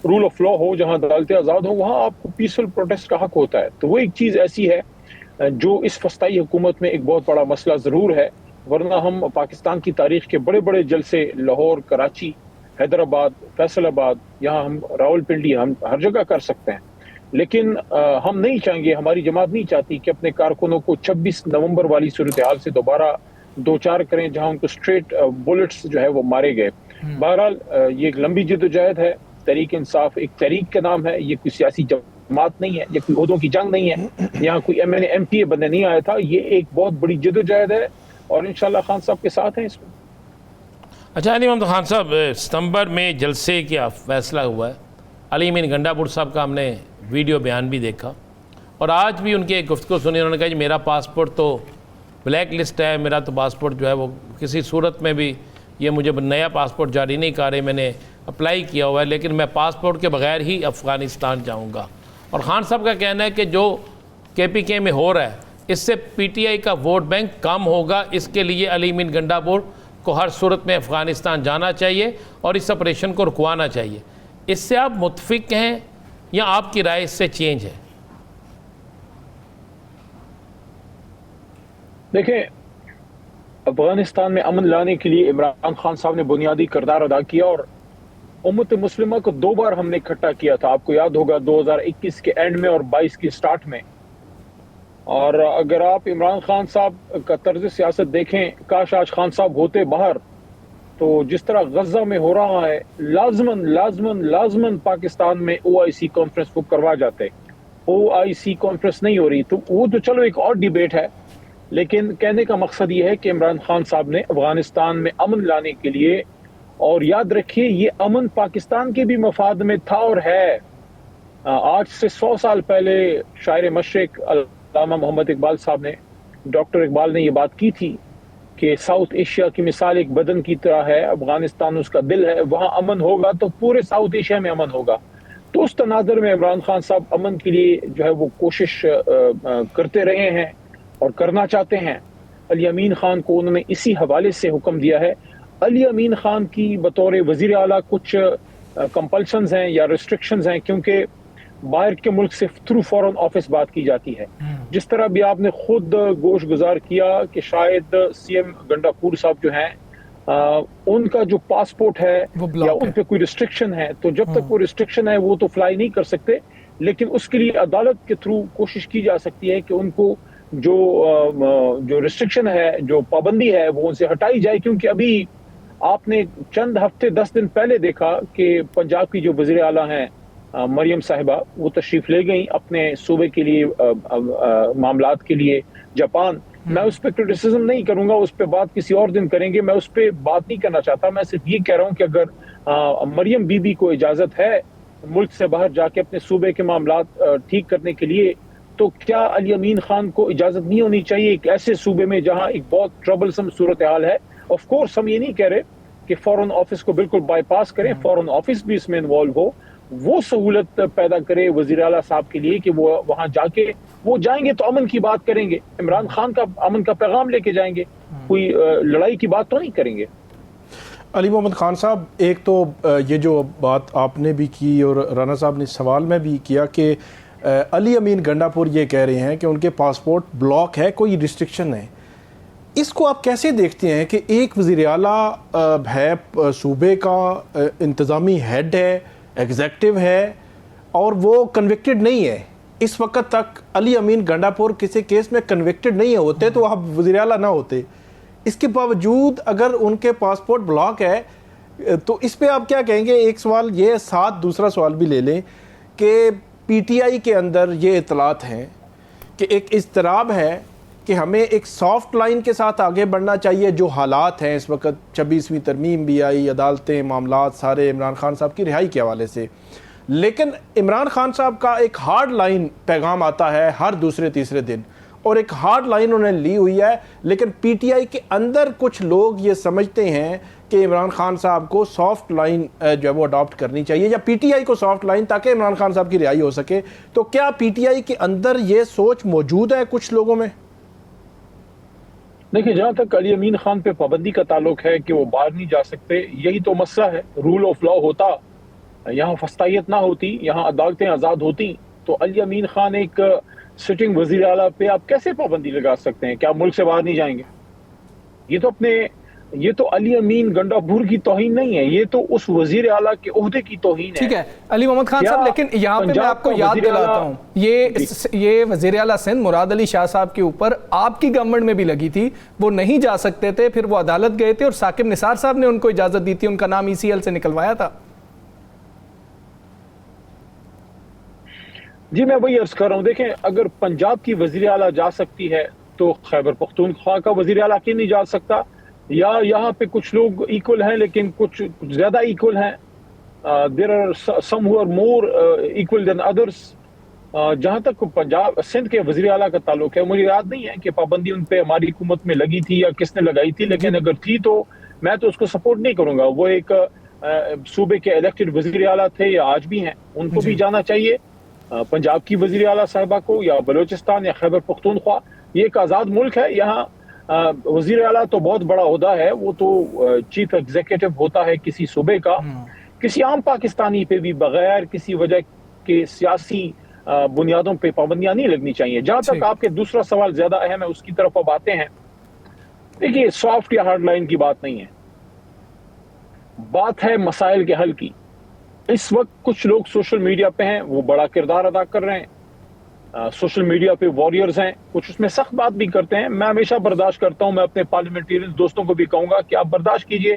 رول آف لا ہو، جہاں عدالتیں آزاد ہوں، وہاں آپ کو پیسفل پروٹیسٹ کا حق ہوتا ہے. تو وہ ایک چیز ایسی ہے جو اس فسطائی حکومت میں ایک بہت بڑا مسئلہ ضرور ہے. ورنہ ہم پاکستان کی تاریخ کے بڑے بڑے جلسے لاہور، کراچی، حیدرآباد، فیصل آباد، یہاں ہم راول پنڈی، ہم ہر جگہ کر سکتے ہیں. لیکن ہم نہیں چاہیں گے, ہماری جماعت نہیں چاہتی کہ اپنے کارکنوں کو 26 نومبر والی صورتحال سے دوبارہ دو چار کریں جہاں ان کو اسٹریٹ بلٹس جو ہے وہ مارے گئے. بہرحال یہ ایک لمبی جدوجہد ہے. تحریک انصاف ایک تحریک کا نام ہے, یہ کوئی سیاسی جماعت نہیں ہے, یہ کوئی عہدوں کی جنگ نہیں ہے, یہاں کوئی ایم پی اے بننے نہیں آیا تھا. یہ ایک بہت بڑی جدوجہد ہے اور انشاءاللہ خان صاحب کے ساتھ ہیں اس میں. اچھا علی محمد خان صاحب, ستمبر میں جلسے کیا فیصلہ ہوا ہے؟ علی امین گنڈا پور صاحب کا ہم نے ویڈیو بیان بھی دیکھا اور آج بھی ان کے ایک گفتگو سنی. انہوں نے کہا جی میرا پاسپورٹ تو بلیک لسٹ ہے, میرا تو پاسپورٹ جو ہے وہ کسی صورت میں بھی یہ مجھے نیا پاسپورٹ جاری نہیں کر رہے, میں نے اپلائی کیا ہوا ہے لیکن میں پاسپورٹ کے بغیر ہی افغانستان جاؤں گا. اور خان صاحب کا کہنا ہے کہ جو کے پی کے میں ہو رہا ہے اس سے پی ٹی آئی کا ووٹ بینک کم ہوگا, اس کے لیے علی امین گنڈا پور کو ہر صورت میں افغانستان جانا چاہیے اور اس آپریشن کو رکوانا چاہیے. اس سے آپ متفق ہیں یا آپ کی رائے اس سے چینج ہے؟ دیکھیں, افغانستان میں امن لانے کے لیے عمران خان صاحب نے بنیادی کردار ادا کیا اور امت مسلمہ کو 2 بار ہم نے اکٹھا کیا تھا. آپ کو یاد ہوگا 2021 کے اینڈ میں اور 22 کی سٹارٹ میں. اور اگر آپ عمران خان صاحب کا طرز سیاست دیکھیں, کاش آج خان صاحب ہوتے باہر تو جس طرح غزہ میں ہو رہا ہے لازماً پاکستان میں OIC کانفرنس وہ کروا جاتے. OIC کانفرنس نہیں ہو رہی تو وہ تو چلو ایک اور ڈیبیٹ ہے, لیکن کہنے کا مقصد یہ ہے کہ عمران خان صاحب نے افغانستان میں امن لانے کے لیے, اور یاد رکھیے یہ امن پاکستان کے بھی مفاد میں تھا اور ہے. آج سے 100 سال پہلے شاعر مشرق علامہ محمد اقبال صاحب نے, ڈاکٹر اقبال نے یہ بات کی تھی کہ ساؤتھ ایشیا کی مثال ایک بدن کی طرح ہے, افغانستان اس کا دل ہے, وہاں امن ہوگا تو پورے ساؤتھ ایشیا میں امن ہوگا. تو اس تناظر میں عمران خان صاحب امن کے لیے جو ہے وہ کوشش کرتے رہے ہیں اور کرنا چاہتے ہیں. علی امین خان کو انہوں نے اسی حوالے سے حکم دیا ہے. علی امین خان کی بطور وزیر اعلیٰ کچھ کمپلشنز ہیں یا ریسٹرکشنز ہیں, کیونکہ باہر کے ملک سے تھرو فورن آفس بات کی جاتی ہے. جس طرح بھی آپ نے خود گوش گزار کیا کہ شاید CM گنڈا پور صاحب جو ہیں ان کا جو پاسپورٹ ہے یا ان پہ کوئی ریسٹرکشن ہے, تو جب تک وہ ریسٹرکشن ہے وہ تو فلائی نہیں کر سکتے, لیکن اس کے لیے عدالت کے تھرو کوشش کی جا سکتی ہے کہ ان کو جو ریسٹرکشن ہے, جو پابندی ہے وہ ان سے ہٹائی جائے. کیونکہ ابھی آپ نے چند ہفتے 10 دن پہلے دیکھا کہ پنجاب کی جو وزیر اعلیٰ ہیں مریم صاحبہ, وہ تشریف لے گئیں اپنے صوبے کے لیے معاملات کے لیے جاپان. میں اس پہ کرٹیسزم نہیں کروں گا, اس پہ بات کسی اور دن کریں گے, میں اس پہ بات نہیں کرنا چاہتا. میں صرف یہ کہہ رہا ہوں کہ اگر مریم بی بی کو اجازت ہے ملک سے باہر جا کے اپنے صوبے کے معاملات ٹھیک کرنے کے لیے, تو کیا علی امین خان کو اجازت نہیں ہونی چاہیے ایک ایسے صوبے میں جہاں ایک بہت ٹربلسم صورتحال ہے؟ آف کورس ہم یہ نہیں کہہ رہے کہ فورن آفس کو بالکل بائی پاس کریں, فورن آفس بھی اس میں انوالو ہو, وہ سہولت پیدا کرے وزیر اعلیٰ صاحب کے لیے کہ وہ وہاں جا کے وہ جائیں گے تو امن کی بات کریں گے, عمران خان کا امن کا پیغام لے کے جائیں گے, کوئی لڑائی کی بات تو نہیں کریں گے. علی محمد خان صاحب, ایک تو یہ جو بات آپ نے بھی کی اور رانا صاحب نے سوال میں بھی کیا کہ علی امین گنڈا پور یہ کہہ رہے ہیں کہ ان کے پاسپورٹ بلاک ہے, کوئی ریسٹرکشن ہے. اس کو آپ کیسے دیکھتے ہیں کہ ایک وزیر اعلیٰ ہے, صوبے کا انتظامی ہیڈ ہے, ایگزیکٹو ہے, اور وہ کنوکٹڈ نہیں ہے؟ اس وقت تک علی امین گنڈا پور کسی کیس میں کنوکٹڈ نہیں ہوتے تو آپ وزیر اعلیٰ نہ ہوتے. اس کے باوجود اگر ان کے پاسپورٹ بلاک ہے تو اس پہ آپ کیا کہیں گے؟ ایک سوال یہ, ساتھ دوسرا سوال بھی لے لیں کہ پی ٹی آئی کے اندر یہ اطلاعات ہیں کہ ایک اضطراب ہے کہ ہمیں ایک سافٹ لائن کے ساتھ آگے بڑھنا چاہیے. جو حالات ہیں اس وقت, 26ویں ترمیم بھی آئی, عدالتیں, معاملات سارے عمران خان صاحب کی رہائی کے حوالے سے, لیکن عمران خان صاحب کا ایک ہارڈ لائن پیغام آتا ہے ہر دوسرے تیسرے دن, اور ایک ہارڈ لائن انہوں نے لی ہوئی ہے. لیکن پی ٹی آئی کے اندر کچھ لوگ یہ سمجھتے ہیں کہ عمران خان صاحب کو سافٹ لائن جو ہے وہ اڈاپٹ کرنی چاہیے, یا پی ٹی آئی کو سافٹ لائن, تاکہ عمران خان صاحب کی رہائی ہو سکے. تو کیا پی ٹی آئی کے اندر یہ سوچ موجود ہے کچھ لوگوں میں؟ دیکھیں, جہاں تک علی امین خان پہ پابندی کا تعلق ہے کہ وہ باہر نہیں جا سکتے, یہی تو مسئلہ ہے. رول آف لا ہوتا, یہاں فسطائیت نہ ہوتی, یہاں عدالتیں آزاد ہوتی, تو علی امین خان ایک سٹنگ وزیر اعلیٰ پہ آپ کیسے پابندی لگا سکتے ہیں؟ کیا ملک سے باہر نہیں جائیں گے؟ یہ تو اپنے یہ تو علی امین گنڈاپور کی توہین نہیں ہے, یہ تو اس وزیر اعلیٰ کے عہدے کی توہین ہے. ٹھیک ہے علی محمد خان صاحب, لیکن یہاں پہ میں آپ کو یاد دلاتا ہوں, یہ وزیر اعلیٰ سندھ مراد علی شاہ صاحب کے اوپر آپ کی گورنمنٹ میں بھی لگی تھی, وہ نہیں جا سکتے تھے, پھر وہ عدالت گئے تھے اور ثاقب نثار صاحب نے ان کو اجازت دی تھی, ان کا نام ECL سے نکلوایا تھا. جی میں وہی عرض کر رہا ہوں, دیکھیں اگر پنجاب کی وزیر اعلیٰ جا سکتی ہے تو خیبر پختونخوا کا وزیر اعلیٰ کیوں نہیں جا سکتا؟ یا یہاں پہ کچھ لوگ ایکول ہیں لیکن کچھ زیادہ ایکول ہیں, there are some who are more equal than others. جہاں تک پنجاب سندھ کے وزیر اعلیٰ کا تعلق ہے, مجھے یاد نہیں ہے کہ پابندی ان پہ ہماری حکومت میں لگی تھی یا کس نے لگائی تھی, لیکن اگر تھی تو میں تو اس کو سپورٹ نہیں کروں گا. وہ ایک صوبے کے الیکٹڈ وزیر اعلیٰ تھے یا آج بھی ہیں, ان کو بھی جانا چاہیے. پنجاب کی وزیر اعلیٰ صاحبہ کو یا بلوچستان یا خیبر پختونخوا, یہ ایک آزاد ملک ہے. یہاں وزیر اعلیٰ تو بہت بڑا عہدہ ہے, وہ تو چیف ایگزیکٹو ہوتا ہے کسی صوبے کا. کسی عام پاکستانی پہ بھی بغیر کسی وجہ کے سیاسی بنیادوں پہ پابندیاں نہیں لگنی چاہیے. جہاں تک آپ کے دوسرا سوال زیادہ اہم ہے, اس کی طرف اب آتے ہیں. دیکھیے سافٹ یا ہارڈ لائن کی بات نہیں ہے, بات ہے مسائل کے حل کی. اس وقت کچھ لوگ سوشل میڈیا پہ ہیں, وہ بڑا کردار ادا کر رہے ہیں, سوشل میڈیا پہ واریئرز ہیں, کچھ اس میں سخت بات بھی کرتے ہیں. میں ہمیشہ برداشت کرتا ہوں, میں اپنے پارلیمنٹیرین دوستوں کو بھی کہوں گا کہ آپ برداشت کیجئے.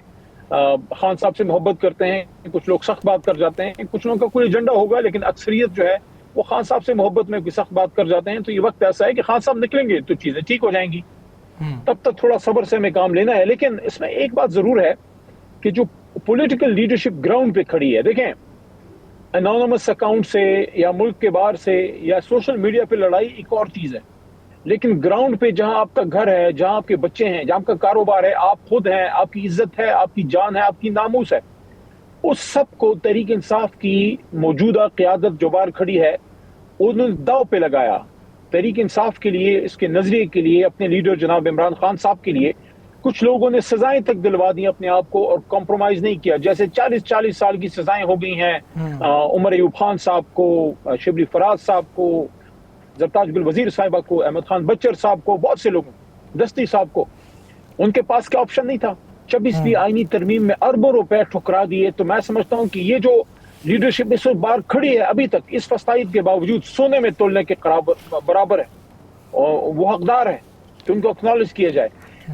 خان صاحب سے محبت کرتے ہیں, کچھ لوگ سخت بات کر جاتے ہیں, کچھ لوگوں کا کوئی ایجنڈا ہوگا, لیکن اکثریت جو ہے وہ خان صاحب سے محبت میں کوئی سخت بات کر جاتے ہیں. تو یہ وقت ایسا ہے کہ خان صاحب نکلیں گے تو چیزیں ٹھیک ہو جائیں گی, تب تک تھوڑا صبر سے ہمیں کام لینا ہے. لیکن اس میں ایک بات ضرور ہے کہ جو پولیٹیکل لیڈرشپ گراؤنڈ پہ کھڑی ہے, دیکھیں انونیمس اکاؤنٹ سے یا ملک کے باہر سے یا سوشل میڈیا پہ لڑائی ایک اور چیز ہے, لیکن گراؤنڈ پہ جہاں آپ کا گھر ہے, جہاں آپ کے بچے ہیں, جہاں آپ کا کاروبار ہے, آپ خود ہیں, آپ کی عزت ہے, آپ کی جان ہے, آپ کی ناموس ہے, اس سب کو تحریک انصاف کی موجودہ قیادت جو باہر کھڑی ہے انہوں نے داؤ پہ لگایا. تحریک انصاف کے لیے, اس کے نظریے کے لیے, اپنے لیڈر جناب عمران خان صاحب کے لیے کچھ لوگوں نے سزائیں تک دلوا دی اپنے آپ کو اور کمپرومائز نہیں کیا. جیسے 40 سال کی سزائیں ہو گئی ہیں عمر ایوب خان صاحب کو, شبلی فراز صاحب کو, زرتاج گل وزیر صاحبہ کو, احمد خان بچر صاحب کو, بہت سے لوگوں, دستی صاحب کو. ان کے پاس کیا آپشن نہیں تھا؟ 26ویں آئینی ترمیم میں اربوں روپے ٹھکرا دیے. تو میں سمجھتا ہوں کہ یہ جو لیڈرشپ اس وقت باہر کھڑی ہے ابھی تک اس فسائد کے باوجود سونے میں تولنے کے برابر ہے, اور وہ حقدار ہے کہ ان کو اکنالج کیا جائے.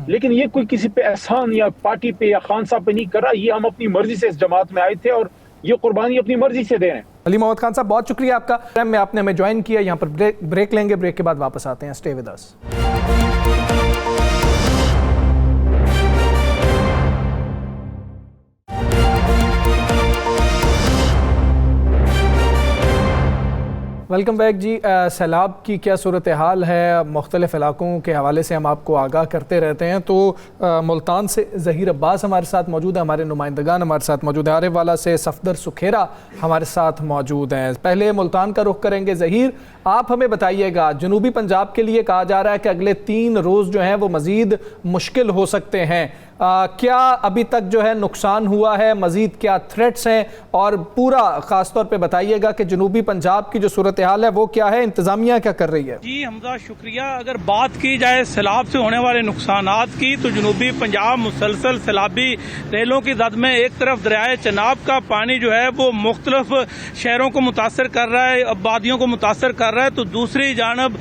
لیکن یہ کوئی کسی پہ احسان یا پارٹی پہ یا خان صاحب پہ نہیں کر رہا, یہ ہم اپنی مرضی سے اس جماعت میں آئے تھے اور یہ قربانی اپنی مرضی سے دے رہے ہیں. علی محمد خان صاحب بہت شکریہ آپ کا, میں آپ نے ہمیں جوائن کیا. یہاں پر بریک لیں گے, بریک کے بعد واپس آتے ہیں. Stay with us. Welcome back جی. سیلاب کی کیا صورتحال ہے, مختلف علاقوں کے حوالے سے ہم آپ کو آگاہ کرتے رہتے ہیں. تو ملتان سے ظہیر عباس ہمارے ساتھ موجود ہیں, ہمارے نمائندگان ہمارے ساتھ موجود ہیں. عارف والا سے صفدر سکھیرا ہمارے ساتھ موجود ہیں. پہلے ملتان کا رخ کریں گے. ظہیر, آپ ہمیں بتائیے گا, جنوبی پنجاب کے لیے کہا جا رہا ہے کہ اگلے 3 روز جو ہیں وہ مزید مشکل ہو سکتے ہیں. کیا ابھی تک جو ہے نقصان ہوا ہے, مزید کیا تھریٹس ہیں, اور پورا خاص طور پہ بتائیے گا کہ جنوبی پنجاب کی جو صورتحال ہے وہ کیا ہے, انتظامیہ کیا کر رہی ہے؟ جی حمزہ شکریہ. اگر بات کی جائے سیلاب سے ہونے والے نقصانات کی تو جنوبی پنجاب مسلسل سیلابی ریلوں کی زد میں ایک طرف دریائے چناب کا پانی جو ہے وہ مختلف شہروں کو متاثر کر رہا ہے, آبادیوں کو متاثر کر رہا ہے, تو دوسری جانب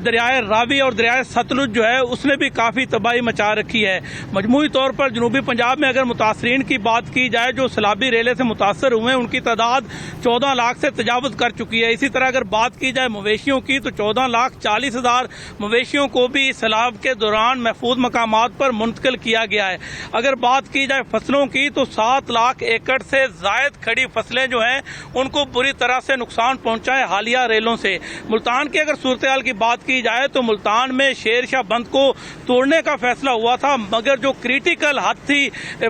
دریائے راوی اور دریائے ستلج جو ہے اس نے بھی کافی تباہی مچا رکھی ہے. مجموعی طور پر جنوبی پنجاب میں اگر متاثرین کی بات کی جائے جو سیلابی ریلے سے متاثر ہوئے ان کی تعداد 14 لاکھ سے تجاوز کر چکی ہے. اسی طرح اگر بات کی جائے مویشیوں کی تو 14,40,000 مویشیوں کو بھی سیلاب کے دوران محفوظ مقامات پر منتقل کیا گیا ہے. اگر بات کی جائے فصلوں کی تو 7 لاکھ ایکڑ سے زائد کھڑی فصلیں جو ہیں ان کو بری طرح سے نقصان پہنچا ہے حالیہ ریلوں سے. ملتان کی اگر صورتحال کی بات کی جائے تو ملتان میں شیر شاہ بند کو توڑنے کا فیصلہ ہوا تھا, مگر جو کریٹیکل حد تھی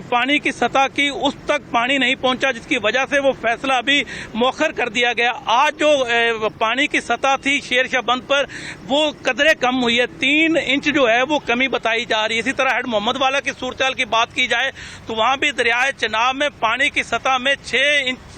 پانی کی سطح کی اس تک پانی نہیں پہنچا, جس کی وجہ سے وہ فیصلہ ابھی مؤخر کر دیا گیا. آج جو پانی کی سطح تھی شیر شاہ بند پر وہ قدرے کم ہوئی ہے, 3 انچ جو ہے وہ کمی بتائی جا رہی ہے. اسی طرح ہیڈ محمد والا کی صورتحال کی بات کی جائے تو وہاں بھی دریائے چناب میں پانی کی سطح میں 6 انچ